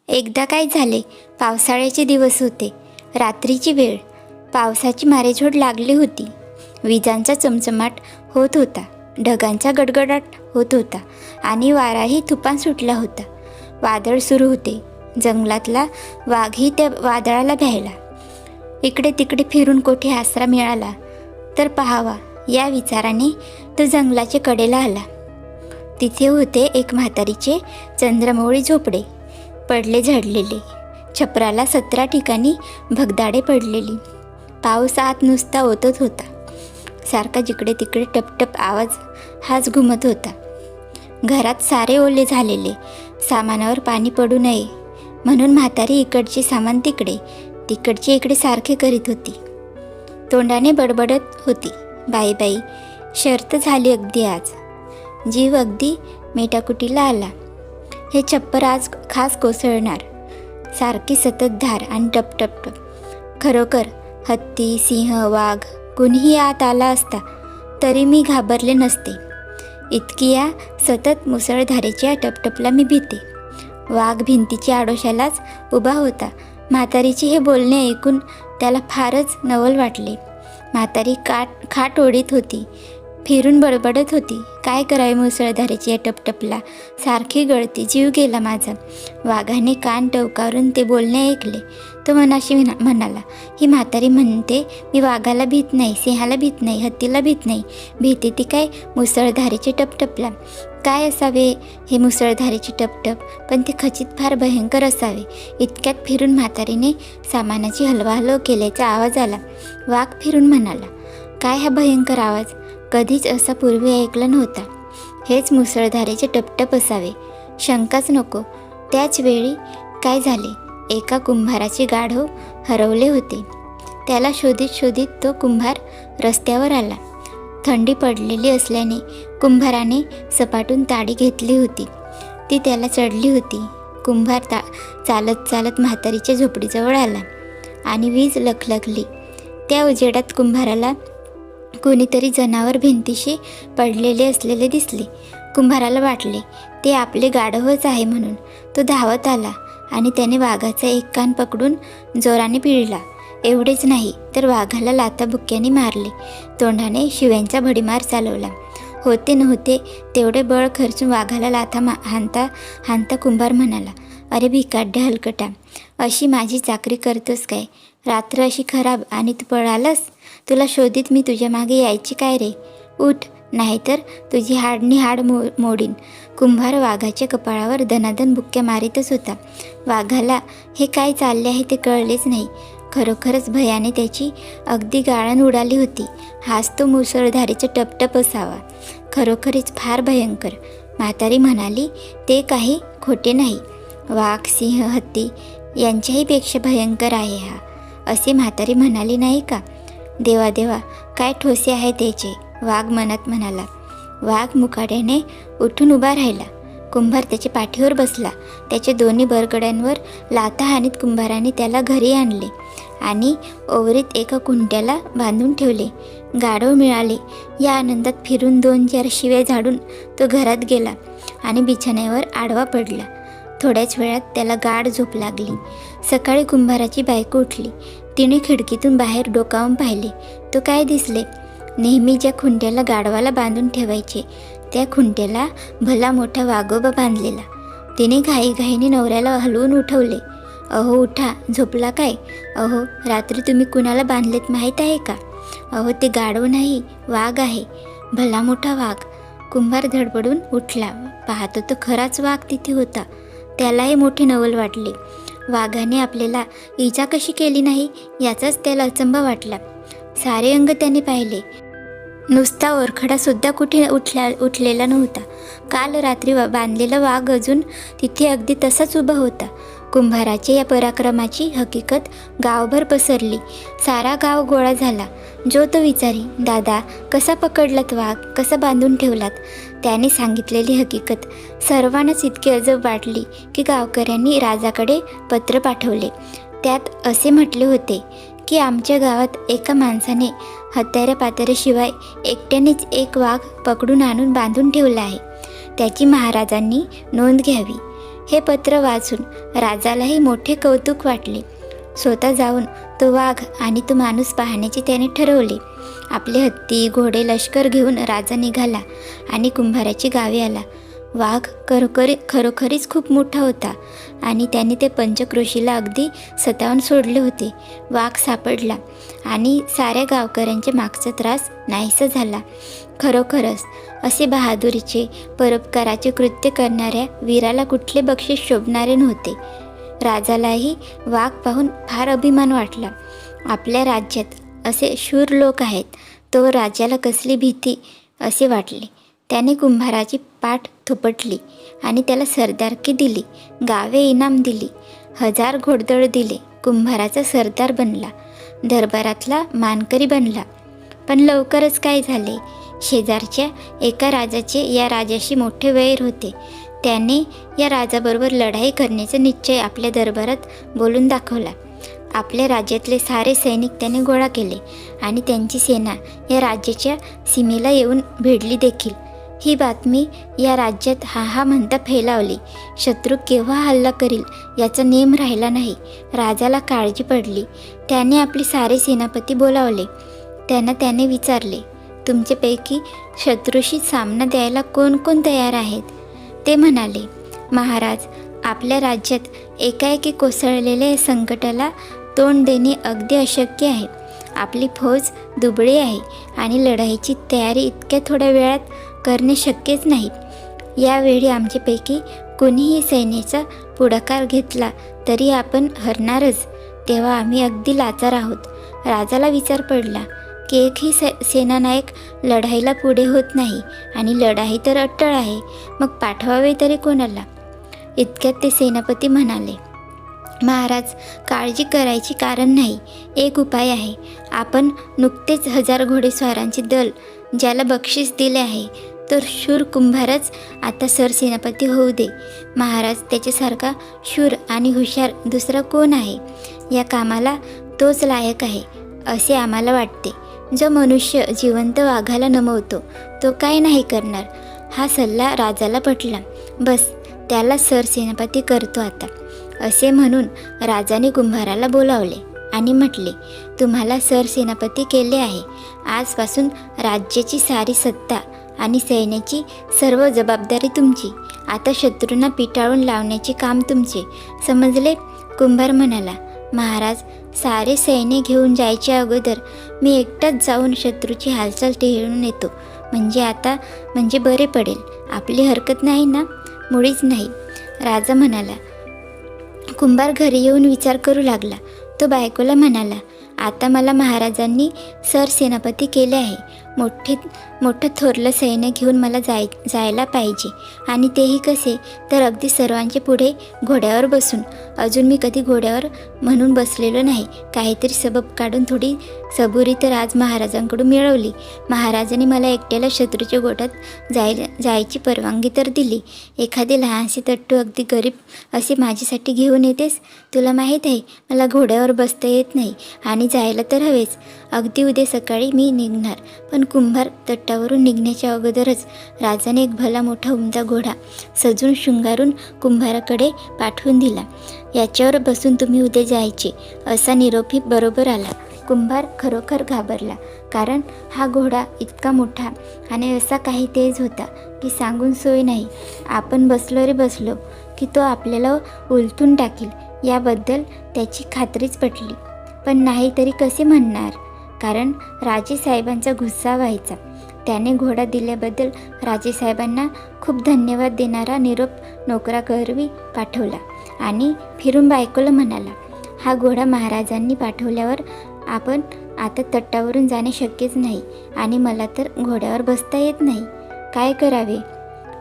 एकदा काय झाले, पावसाळ्याचे दिवस होते. रात्रीची वेळ. पावसाची मारेझोड लागली होती. विजांचा चमचमाट होत होता, ढगांचा गडगडाट होत होता आणि वाराही तुफान सुटला होता. वादळ सुरू होते. जंगलातला वाघही त्या वादळाला भ्यायला. इकडे तिकडे फिरून कोठे आसरा मिळाला तर पाहावा या विचाराने तो जंगलाच्या कडेला आला. तिथे होते एक म्हातारीचे चंद्रमौळी झोपडे, पडले झडलेले. छपराला 17 ठिकाणी भगदाडे पडलेली. पाऊस आत नुसता ओतत होता. सारखा जिकडे तिकडे टपटप आवाज हाच घुमत होता. घरात सारे ओले झालेले. सामानावर पाणी पडू नये म्हणून म्हातारी इकडचे सामान तिकडे, तिकडचे इकडे सारखे करीत होती. तोंडाने बडबडत होती, बाई बाई, शर्त झाली अगदी आज. जीव अगदी मेटाकुटीला आला. हे छप्पर आज खास कोसळणार. सारखी सततधार आणि टपटप टप. खरोखर हत्ती, सिंह, वाघ कुणीही आत आला असता तरी मी घाबरले नसते. इतकी या सतत मुसळधारेच्या टपटपला मी भीते. वाघ भिंतीच्या आडोशालाच उभा होता. म्हातारीचे हे बोलणे ऐकून त्याला फारच नवल वाटले. म्हातारी खाट ओढीत होती, फिरून बडबडत होती, काय करावे मुसळधारेची या टपटपला, सारखी गळती, जीव गेला माझा. वाघाने कान टवकारून ते बोलणे ऐकले. तो मनाशी म्हणाला, ही म्हातारी म्हणते मी वाघाला भीत नाही, सिंहाला भीत नाही, हत्तीला भीत नाही, भीते ती काय मुसळधारेचे टपटपला. काय असावे हे मुसळधारेचे टपटप, पण ते खचित फार भयंकर असावे. इतक्यात फिरून म्हातारीने सामानाची हलवाहलव केल्याचा आवाज आला. वाघ फिरून म्हणाला, काय हा भयंकर आवाज, कधीच असा पूर्वी ऐकला नव्हता. हेच मुसळधारेचे टपटप असावे, शंकाच नको. त्याच वेळी काय झाले, एका कुंभाराचे गाढव हरवले होते. त्याला शोधित शोधित तो कुंभार रस्त्यावर आला. थंडी पडलेली असल्याने कुंभाराने सपाटून ताडी घेतली होती. ती त्याला चढली होती. कुंभार चालत चालत म्हातारीच्या झोपडीजवळ आला आणि वीज लखलखली. त्या उजेडात कुंभाराला कोणीतरी जनावर भिंतीशी पडलेले असलेले दिसले. कुंभाराला वाटले ते आपले गाढवच आहे म्हणून तो धावत आला आणि त्याने वाघाचा एक कान पकडून जोराने पिळला. एवढेच नाही तर वाघाला लाथाबुक्क्याने मारले. तोंडाने शिव्यांचा भडीमार चालवला. होते नव्हते तेवढे बळ खर्चून वाघाला लाथा हाणता हाणता कुंभार म्हणाला, अरे भिकाड्या हलकटा, अशी माझी चाकरी करतोस काय? रात्र अशी खराब आणि तू पळालास? तुला शोधित मी तुझ्या मागे यायची काय रे? उठ, नाहीतर तुझी हाडनी हाड मोडीन. कुंभार वाघाच्या कपाळावर दनादन बुक्क्या मारीतच होता. वाघाला हे काय चालले आहे ते कळलेच नाही. खरोखरच भयाने त्याची अगदी गाळण उडाली होती. हाच तो मुसळधारेचा टपटप असावा. खरोखरीच फार भयंकर. म्हातारी म्हणाली, ते काही खोटे नाही. वाघ, सिंह, हत्ती यांच्याही पेक्षा भयंकर आहे हा, असे म्हातारी म्हणाली नाही का? देवा देवा, काय ठोसे आहे त्याचे, वाघ मनात म्हणाला. वाघ मुकाट्याने उठून उभा राहिला. कुंभार त्याच्या पाठीवर बसला. त्याच्या दोन्ही बरगड्यांवर लाथा हाणीत कुंभाराने त्याला घरी आणले आणि ओवरीत एका कुंट्याला बांधून ठेवले. गाढव मिळाले या आनंदात फिरून 2-4 शिव्या झाडून तो घरात गेला आणि बिछाण्यावर आडवा पडला. थोड्याच वेळात त्याला गाढ झोप लागली. सकाळी कुंभाराची बायको उठली. तिने खिडकीतून बाहेर डोकावून पाहिले. तो काय दिसले, नेहमी ज्या खुंट्याला गाढवाला बांधून ठेवायचे त्या खुंट्याला भला मोठा वाघोबा बांधलेला. तिने घाईघाईने नवऱ्याला हलवून उठवले. अहो उठा, झोपला काय? अहो रात्री तुम्ही कुणाला बांधलेत माहीत आहे का? अहो ते गाढव नाही, वाघ आहे, भला मोठा वाघ. कुंभार धडपडून उठला. पाहतो तो खराच वाघ तिथे होता. त्यालाही मोठे नवल वाटले. वाघाने आपल्याला इजा कशी केली नाही याचाच त्याला अचंबा वाटला. सारे अंग त्याने पाहिले. नुसता ओरखडासुद्धा कुठे उठलेला नव्हता. काल रात्री बांधलेला वाघ अजून तिथे अगदी तसाच उभा होता. कुंभाराच्या या पराक्रमाची हकीकत गावभर पसरली. सारा गाव गोळा झाला. जो तो विचारी, दादा कसा पकडलात वाघ, कसा बांधून ठेवलात? त्याने सांगितलेली हकीकत सर्वांनाच इतकी अजब वाटली की गावकऱ्यांनी राजाकडे पत्र पाठवले. त्यात असे म्हटले होते की आमच्या गावात एका माणसाने हत्याऱ्यापात्याऱ्याशिवाय एकट्यानेच एक वाघ पकडून आणून बांधून ठेवला आहे. त्याची महाराजांनी नोंद घ्यावी. हे पत्र वाचून राजालाही मोठे कौतुक वाटले. स्वतः जाऊन तो वाघ आणि तो माणूस पाहण्याचे त्याने ठरवले. आपले हत्ती घोडे लष्कर घेऊन राजा निघाला आणि कुंभाराची गावी आला. वाघ खरोखरीच खूप मोठा होता आणि त्याने ते पंचक्रोशीला अगदी सतावून सोडले होते. वाघ सापडला आणि साऱ्या गावकऱ्यांच्या मागचा त्रास नाहीसा झाला. खरोखरच असे बहादुरीचे परोपकाराचे कृत्य करणाऱ्या वीराला कुठले बक्षीस शोभणारे नव्हते. राजालाही वाघ पाहून फार अभिमान वाटला. आपल्या राज्यात असे शूर लोक आहेत, तो राजाला कसली भीती असे वाटले. त्याने कुंभाराची पाठ थोपटली आणि त्याला सरदारकी दिली, गावे इनाम दिली, 1000 घोडदळ दिले. कुंभाराचा सरदार बनला, दरबारातला मानकरी बनला. पण लवकरच काय झाले, शेजारच्या एका राजाचे या राजाशी मोठे वैर होते. त्याने या राजाबरोबर लढाई करण्याचा निश्चय आपल्या दरबारात बोलून दाखवला. आपल्या राज्यातले सारे सैनिक त्याने गोळा केले आणि त्यांची सेना या राज्याच्या सीमेला येऊन भिडली देखील. ही बातमी या राज्यात हा म्हणता फैलावली. शत्रू केव्हा हल्ला करील याचा नेम राहिला नाही. राजाला काळजी पडली. त्याने आपले सारे सेनापती बोलावले. त्याने विचारले, तुमच्यापैकी शत्रूशी सामना द्यायला कोण कोण तयार आहेत? ते म्हणाले, महाराज, आपल्या राज्यात एकाएकी कोसळलेल्या संकटाला तोंड देणे अगदी अशक्य आहे. आपली फौज दुबळी आहे आणि लढाईची तयारी इतक्या थोड्या वेळात करणे शक्यच नाही. यावेळी आमच्यापैकी कोणीही सैन्याचा पुढाकार घेतला तरी आपण हरणारच. तेव्हा आम्ही अगदी लाचार आहोत. राजाला विचार पडला की एकही सेनानायक लढाईला पुढे होत नाही आणि लढाई तर अट्टळ आहे, मग पाठवावे तरी कोणाला? इतक्यात ते सेनापती म्हणाले, महाराज, काळजी करायची कारण नाही. एक उपाय आहे. आपण नुकतेच 1000 घोडेस्वारांचे दल ज्याला बक्षीस दिले आहे तर शूर कुंभारच आता सरसेनापती होऊ दे. महाराज, त्याच्यासारखा शूर आणि हुशार दुसरा कोण आहे? या कामाला तोच लायक आहे असे आम्हाला वाटते. जो मनुष्य जिवंत वाघाला नमवतो तो काय नाही करणार. हा सल्ला राजाला पटला. बस, त्याला सरसेनापती करतो आता, असे म्हणून राजाने कुंभाराला बोलावले आणि म्हटले, तुम्हाला सरसेनापती केले आहे. आजपासून राज्याची सारी सत्ता आणि सैन्याची सर्व जबाबदारी तुमची. आता शत्रूंना पिटाळून लावण्याचे काम तुमचे, समजले? कुंभार म्हणाला, महाराज, सारे सैन्य घेऊन जायच्या अगोदर मी एकटाच जाऊन शत्रूची हालचाल टेहळून येतो. म्हणजे बरे पडेल. आपली हरकत नाही ना? मुळीच नाही. राजा म्हणाला. कुंभार घरी येऊन विचार करू लागला. तो बायकोला म्हणाला, आता मला महाराजांनी सरसेनापती केले आहे. मोठं थोरलं सैन्य घेऊन मला जायला पाहिजे, आणि तेही कसे, तर अगदी सर्वांच्या पुढे घोड्यावर बसून. अजून मी कधी घोड्यावर म्हणून बसलेलो नाही. काहीतरी सबब काढून थोडी सबुरी तर आज महाराजांकडून मिळवली. महाराजांनी मला एकट्याला शत्रूच्या गोटात जायची परवानगी तर दिली. एखादे लहानसे तट्टू अगदी गरीब असे माझ्यासाठी घेऊन येतेस? तुला माहीत आहे मला घोड्यावर बसता येत नाही आणि जायला तर हवेच. अगदी उद्या सकाळी मी निघणार. पण कुंभार तट्टावरून निघण्याच्या अगोदरच राजाने एक भला मोठा उमदा घोडा सजून शृंगारून कुंभाराकडे पाठवून दिला. याच्यावर बसून तुम्ही उद्या जायचे असा निरोपही बरोबर आला. कुंभार खरोखर घाबरला, कारण हा घोडा इतका मोठा आणि असा काही तेज होता की सांगून सोय नाही. आपण बसलो रे बसलो की तो आपल्याला उलथून टाकील याबद्दल त्याची खात्रीच पटली. पण नाही तरी कसे म्हणणार, कारण राजेसाहेबांचा गुस्सा व्हायचा. त्याने घोडा दिल्याबद्दल राजेसाहेबांना खूप धन्यवाद देणारा निरोप नोकराकरवी पाठवला आणि फिरून बायकोला म्हणाला, हा घोडा महाराजांनी पाठवल्यावर आपण आता तट्टावरून जाणे शक्यच नाही आणि मला तर घोड्यावर बसता येत नाही. काय करावे?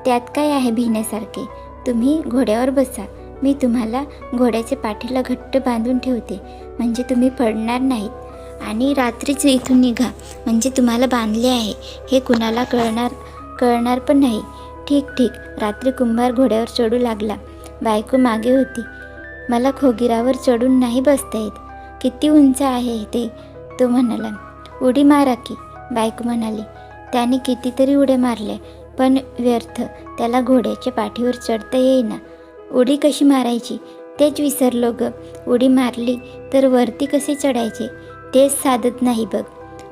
त्यात काय आहे भिण्यासारखे? तुम्ही घोड्यावर बसा. मी तुम्हाला घोड्याच्या पाठीला घट्ट बांधून ठेवते, म्हणजे तुम्ही पडणार नाहीत. आणि रात्रीच इथून निघा, म्हणजे तुम्हाला बांधले आहे हे कुणाला कळणार पण नाही. ठीक. रात्री कुंभार घोड्यावर चढू लागला. बायको मागे होती. मला खोगीरावर चढून नाही बसता येत. किती उंच आहे ते? तो म्हणाला. उडी मारा की, बायको म्हणाली. त्याने कितीतरी उड्या मारल्या, पण व्यर्थ. त्याला घोड्याच्या पाठीवर चढता येईना. उडी कशी मारायची तेच विसरलो ग. उडी मारली तर वरती कसे चढायचे तेच साधत नाही बघ.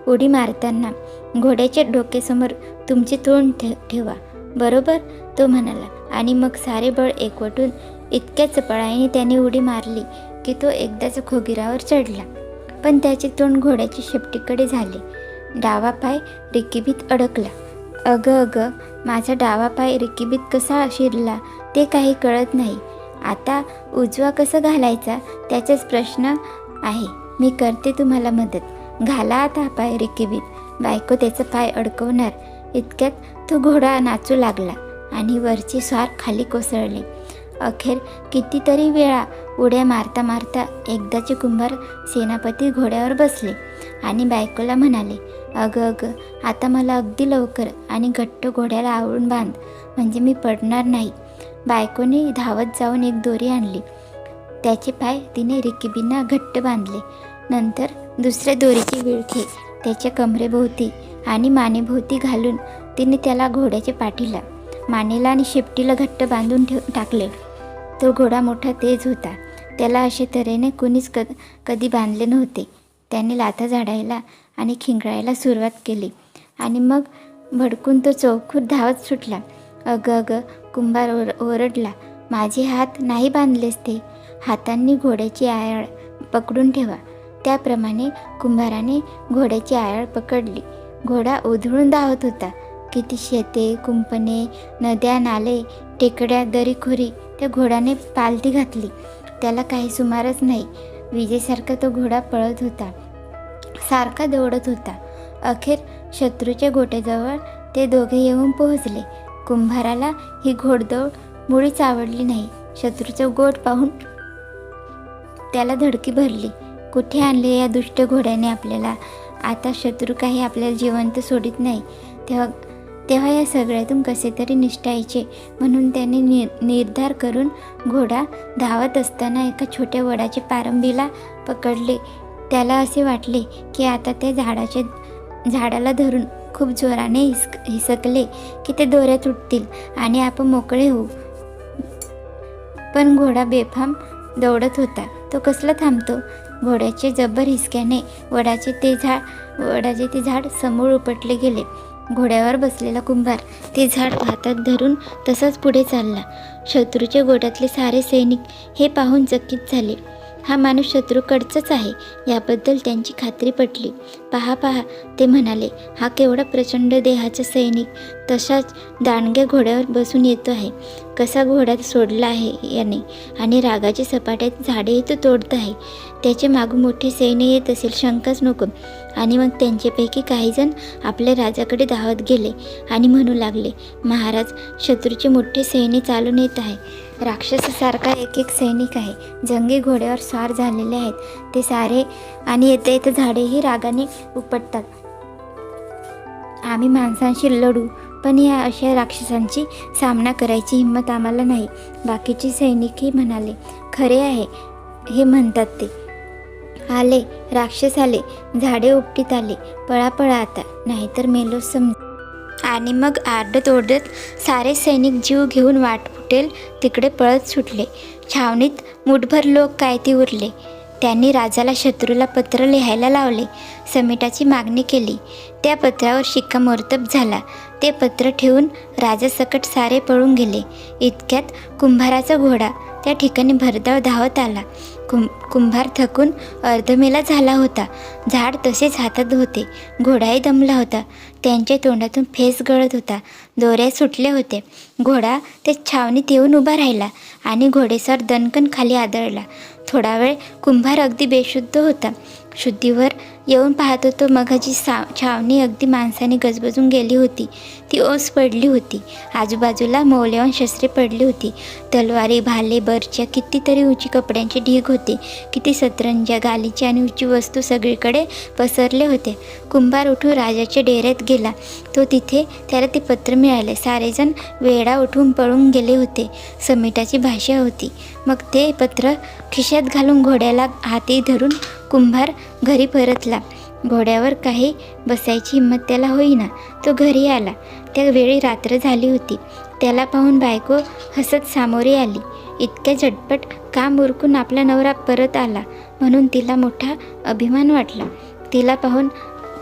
उडी मारताना घोड्याच्या डोक्यासमोर तुमचे तोंड ठेवा, बरोबर, तो म्हणाला. आणि मग सारे बळ एकवटून इतक्या चपळाईने त्याने उडी मारली की तो एकदाच खोगीरावर चढला. पण त्याचे तोंड घोड्याच्या शेपटीकडे झाले. डावा पाय रिकीबीत अडकला. अगं, माझा डावा पाय रिकीबीत कसा शिरला ते काही कळत नाही. आता उजवा कसा घालायचा त्याचाच प्रश्न आहे. मी करते तुम्हाला मदत. घाला आता पाय रिकीबीत. बायको त्याचा पाय अडकवणार इतक्यात तो घोडा नाचू लागला आणि वरचे स्वार खाली कोसळले. अखेर कितीतरी वेळा उड्या मारता मारता एकदाचे कुंभार सेनापती घोड्यावर बसले आणि बायकोला म्हणाले, अगं, आता मला अगदी लवकर आणि घट्ट घोड्याला आवळून बांध, म्हणजे मी पडणार नाही. बायकोने धावत जाऊन एक दोरी आणली. त्याचे पाय तिने रिकीबींना घट्ट बांधले. नंतर दुसऱ्या दोरीचे विळखे त्याच्या कमरेभोवती आणि मानेभोवती घालून तिने त्याला घोड्याच्या पाठीला, मानेला आणि शेपटीला घट्ट बांधून टाकले. तो घोडा मोठा तेज होता. त्याला अशा तऱ्हेने कुणीच कधी बांधले नव्हते. त्याने लाथा झाडायला आणि खिंगळायला सुरुवात केली आणि मग भडकून तो चौकूर धावत सुटला. अगं, कुंभार ओरडला, माझे हात नाही बांधलेस ते. हातांनी घोड्याची आयाळ पकडून ठेवा. त्याप्रमाणे कुंभाराने घोड्याची आयाळ पकडली. घोडा उधळून धावत होता. किती शेते, कुंपणे, नद्या, नाले, टेकड्या, दरीखोरी त्या घोड्याने पालथी घातली. त्याला काही सुमारच नाही. विजेसारखा तो घोडा पळत होता, सारखा दौडत होता. अखेर शत्रूच्या गोट्याजवळ ते दोघे येऊन पोहोचले. कुंभाराला ही घोडदौड मुळीच आवडली नाही. शत्रूचा गोट पाहून त्याला धडकी भरली. कुठे आणले या दुष्ट घोड्याने आपल्याला? आता शत्रू काही आपल्याला जिवंत सोडित नाही. तेव्हा या सगळ्यातून कसे तरी निष्ठायचे म्हणून त्याने निर्धार करून घोडा धावत असताना एका छोट्या वडाच्या पारंबीला पकडले. त्याला असे वाटले की आता त्या झाडाला धरून खूप जोराने हिसकले की ते दोऱ्या तुटतील आणि आपण मोकळे होऊ. पण घोडा बेफाम दौडत होता. तो कसला थांबतो? घोड्याच्या जबर हिसक्याने वडाचे ते झाड समूळ उपटले गेले. घोड्यावर बसलेला कुंभार ते झाड हातात धरून तसाच पुढे चालला. शत्रूच्या गोटातले सारे सैनिक हे पाहून चकित झाले. हा माणूस शत्रूकडचाच आहे याबद्दल त्यांची खात्री पटली. पहा, ते म्हणाले, हा केवढा प्रचंड देहाचा सैनिक तसाच दांडग्या घोड्यावर बसून येतो आहे. कसा घोडा सोडला आहे याने, आणि रागाच्या सपाट्यात झाडेही तो तोडत आहे. त्याच्या मागून मोठे सैन्य येत असेल, शंकाच नको. आणि मग त्यांच्यापैकी काहीजण आपल्या राजाकडे धावत गेले आणि म्हणू लागले, महाराज, शत्रूचे मोठे सैन्य चालून येत आहे. राक्षसासारखा एक सैनिक आहे. जंगी घोड्यावर स्वार झालेले आहेत ते सारे, आणि येता झाडेही रागाने उपटतात. आम्ही माणसांशी लढू, पण या अशा राक्षसांची सामना करायची हिंमत आम्हाला नाही. बाकीचे सैनिकही म्हणाले, खरे आहे हे म्हणतात ते. आले, राक्षस आले, झाडे उपटीत आले, पळा आता, नाहीतर मेलो समज. आणि मग आरडत ओरडत सारे सैनिक जीव घेऊन वाट फुटेल तिकडे पळत सुटले. छावणीत मुठभर लोक काय ती उरले. त्यांनी राजाला शत्रूला पत्र लिहायला लावले. समिटाची मागणी केली. त्या पत्रावर शिक्कामोर्तब झाला. ते पत्र ठेवून राजासकट सारे पळून गेले. इतक्यात कुंभाराचा घोडा त्या ठिकाणी भरधाव धावत आला. कुंभार थकून अर्धमेला झाला होता. झाड तसेच हातात होते. घोडाही दमला होता. त्यांच्या तोंडातून फेस गळत होता. दोऱ्या सुटल्या होत्या. घोडा त्या छावणीत येऊन उभा राहिला आणि घोडेस्वार दणकन खाली आदळला. थोडा वेळ कुंभार अगदी बेशुद्ध होता. शुद्धीवर येऊन पाहतो तो मघाची छावणी अगदी माणसाने गजबजून गेली होती. ती ओस पडली होती. आजूबाजूला मौल्यवान शस्त्रे पडली होती. तलवारी, भाले, बर्च्या, कितीतरी उंची कपड्यांचे ढीग होते. किती सतरंज्या, गालीचे आणि उंची वस्तू सगळीकडे पसरले होते. कुंभार उठून राजाच्या डेऱ्यात गेला. तो तिथे त्याला ते पत्र मिळाले. सारेजण वेडा उठून पळून गेले होते. समिटाची भाषा होती. मग ते पत्र खिशात घालून घोड्याला हाती धरून कुंभार घरी परतला. घोड्यावर काही बसायची हिंमत त्याला होईना. तो घरी आला. त्या वेळी रात्र झाली होती. त्याला पाहून बायको हसत सामोरी आली. इतक्या झटपट काम उरकून आपला नवरा परत आला म्हणून तिला मोठा अभिमान वाटला. तिला पाहून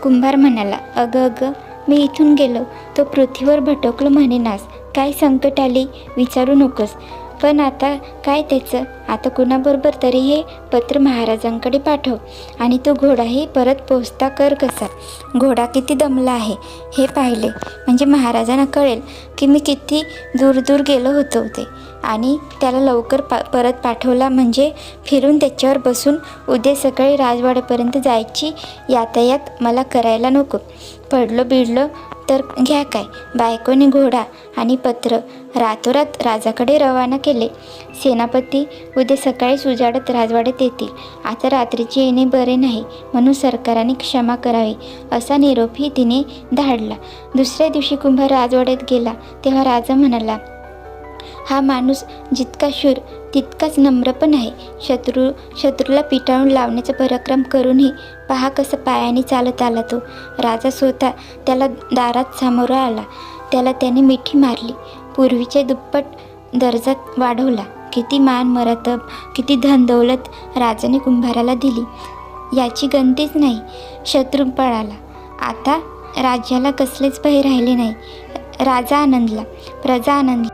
कुंभार म्हणाला, अगं अगं, मी इथून गेलो तो पृथ्वीवर भटकलो म्हणेनास. काय संकट आली विचारू नकोस. पण आता काय त्याचं? आता कुणाबरोबर तरी हे पत्र महाराजांकडे पाठव आणि तो घोडाही परत पोचता कर कसा. घोडा किती दमला आहे हे पाहिले म्हणजे महाराजांना कळेल की मी किती दूर दूर गेलो होतो ते. आणि त्याला लवकर परत पाठवला म्हणजे फिरून त्याच्यावर बसून उद्या सकाळी राजवाड्यापर्यंत जायची यातायात मला करायला नको. पडलो बिडलो तर घ्या काय. बायकोने घोडा आणि पत्र रातोरात राजाकडे रवाना केले. सेनापती उद्या सकाळी उजाडत राजवाड्यात येतील. आता रात्रीचे येणे बरे नाही म्हणून सरकाराने क्षमा करावी असा निरोपही तिने धाडला. दुसऱ्या दिवशी कुंभार राजवाड्यात गेला तेव्हा राजा म्हणाला, हा माणूस जितका शूर तितकाच नम्र पण आहे. शत्रूला पिटाळून लावण्याचा पराक्रम करूनही पहा कसं पायाने चालत आला तो. राजा स्वतः त्याला दारात सामोरा आला. त्याला त्याने मिठी मारली. पूर्वीच्या दुप्पट दर्जा वाढवला. किती मान मरातब, किती धन दौलत राजाने कुंभाराला दिली याची गणतीच नाही. शत्रू पळाला. आता राज्याला कसलेच भय राहिले नाही. राजा आनंदला, प्रजा आनंदली.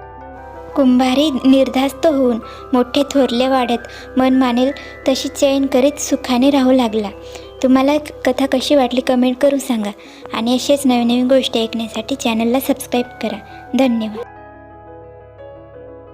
कुंभारी निर्धास्त होऊन मोठ्या थोरल्या वाड्यात मन मानेल तशी चैन करीत सुखाने राहू लागला. तुम्हाला कथा कशी वाटली कमेंट करून सांगा आणि असेच नवीन नवीन गोष्टी ऐकण्यासाठी चॅनलला सबस्क्राईब करा. धन्यवाद.